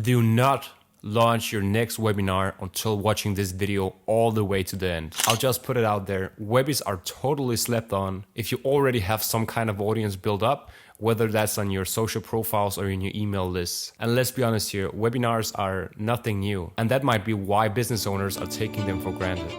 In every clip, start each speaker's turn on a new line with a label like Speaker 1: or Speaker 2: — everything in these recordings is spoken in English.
Speaker 1: Do not launch your next webinar until watching this video all the way to the end. I'll just put it out there. Webis are totally slept on. If you already have some kind of audience built up, whether that's on your social profiles or in your email lists. And let's be honest here, webinars are nothing new. And that might be why business owners are taking them for granted.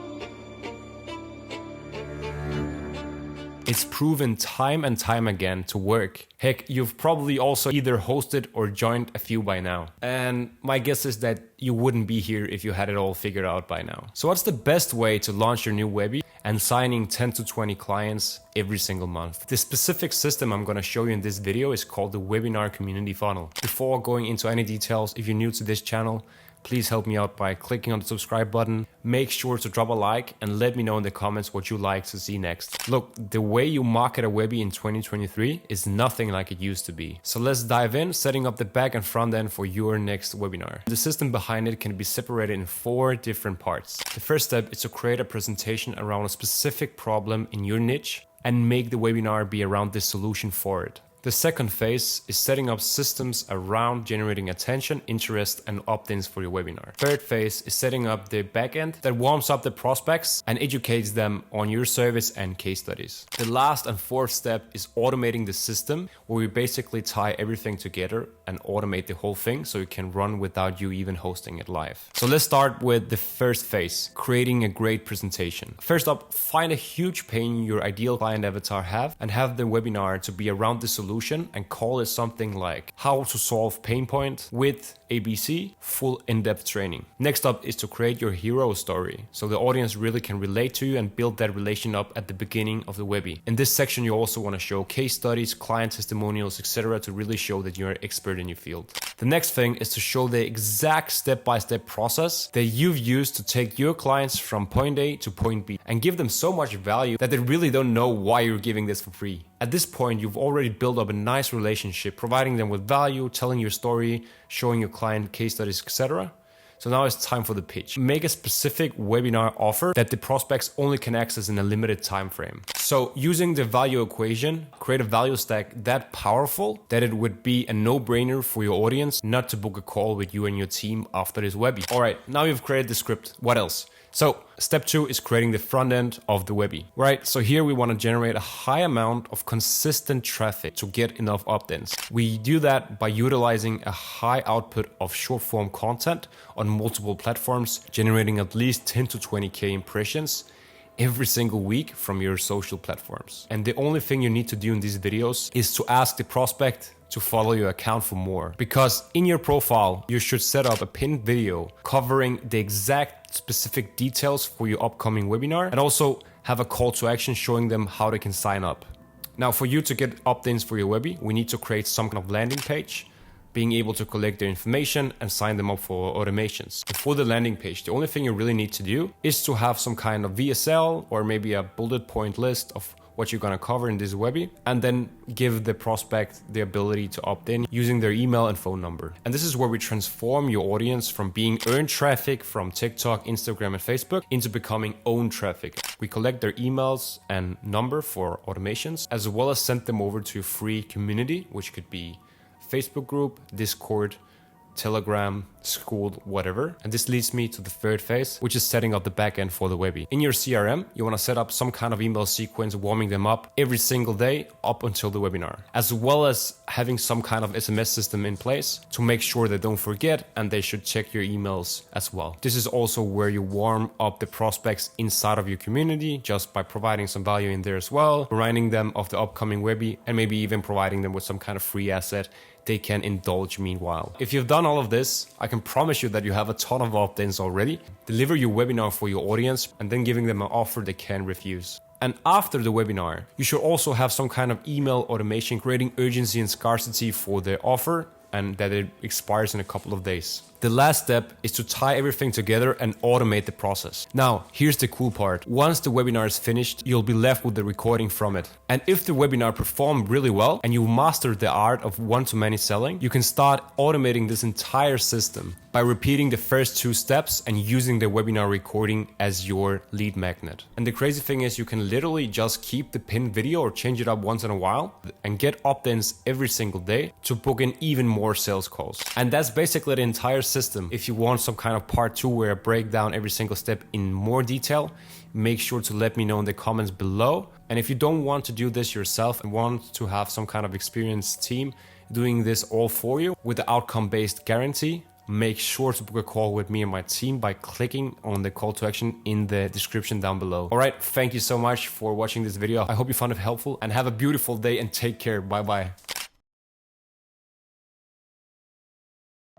Speaker 1: It's proven time and time again to work. Heck, you've probably also either hosted or joined a few by now. And my guess is that you wouldn't be here if you had it all figured out by now. So what's the best way to launch your new Webby and signing 10 to 20 clients every single month? The specific system I'm gonna show you in this video is called the Webinar Community Funnel. Before going into any details, if you're new to this channel, please help me out by clicking on the subscribe button. Make sure to drop a like and let me know in the comments what you'd like to see next. Look, the way you market a Webby in 2023 is nothing like it used to be. So let's dive in, setting up the back and front end for your next webinar. The system behind it can be separated in 4 different parts. The first step is to create a presentation around a specific problem in your niche and make the webinar be around the solution for it. The second phase is setting up systems around generating attention, interest, and opt-ins for your webinar. Third phase is setting up the backend that warms up the prospects and educates them on your service and case studies. The last and fourth step is automating the system, where we basically tie everything together and automate the whole thing so it can run without you even hosting it live. So let's start with the first phase, creating a great presentation. First up, find a huge pain your ideal client avatar have and have the webinar to be around the solution and call it something like how to solve pain point with ABC, full in-depth training. Next up is to create your hero story so the audience really can relate to you and build that relation up at the beginning of the Webby. In this section, you also want to show case studies, client testimonials, etc. to really show that you're an expert in your field. The next thing is to show the exact step-by-step process that you've used to take your clients from point A to point B and give them so much value that they really don't know why you're giving this for free. At this point, you've already built up a nice relationship, providing them with value, telling your story, showing your client case studies, etc. So now it's time for the pitch. Make a specific webinar offer that the prospects only can access in a limited time frame. So using the value equation, create a value stack that powerful that it would be a no-brainer for your audience not to book a call with you and your team after this Webby. All right, now you've created the script. What else? So step 2 is creating the front end of the Webby, right? So here we want to generate a high amount of consistent traffic to get enough opt-ins. We do that by utilizing a high output of short form content on multiple platforms, generating at least 10 to 20K impressions every single week from your social platforms. And the only thing you need to do in these videos is to ask the prospect to follow your account for more. Because in your profile, you should set up a pinned video covering the exact specific details for your upcoming webinar and also have a call to action showing them how they can sign up. Now, for you to get opt-ins for your Webby, we need to create some kind of landing page, being able to collect their information and sign them up for automations. For the landing page, the only thing you really need to do is to have some kind of VSL or maybe a bullet point list of what you're gonna cover in this Webby, and then give the prospect the ability to opt in using their email and phone number. And this is where we transform your audience from being earned traffic from TikTok, Instagram, and Facebook into becoming owned traffic. We collect their emails and number for automations, as well as send them over to a free community, which could be Facebook group, Discord, Telegram, School, whatever. And this leads me to the third phase, which is setting up the backend for the Webby. In your CRM, you want to set up some kind of email sequence, warming them up every single day up until the webinar, as well as having some kind of SMS system in place to make sure they don't forget and they should check your emails as well. This is also where you warm up the prospects inside of your community just by providing some value in there as well, reminding them of the upcoming Webby, and maybe even providing them with some kind of free asset they can indulge meanwhile. If you've done all of this, I can promise you that you have a ton of opt-ins already. Deliver your webinar for your audience and then giving them an offer they can't refuse. And after the webinar, you should also have some kind of email automation creating urgency and scarcity for the offer and that it expires in a couple of days. The last step is to tie everything together and automate the process. Now, here's the cool part. Once the webinar is finished, you'll be left with the recording from it. And if the webinar performed really well and you mastered the art of one-to-many selling, you can start automating this entire system by repeating the first 2 steps and using the webinar recording as your lead magnet. And the crazy thing is you can literally just keep the pinned video or change it up once in a while and get opt-ins every single day to book in even more or sales calls. And that's basically the entire system. If you want some kind of part 2 where I break down every single step in more detail, make sure to let me know in the comments below. And if you don't want to do this yourself and want to have some kind of experienced team doing this all for you with the outcome-based guarantee, make sure to book a call with me and my team by clicking on the call to action in the description down below. All right, thank you so much for watching this video. I hope you found it helpful and have a beautiful day and take care. Bye bye.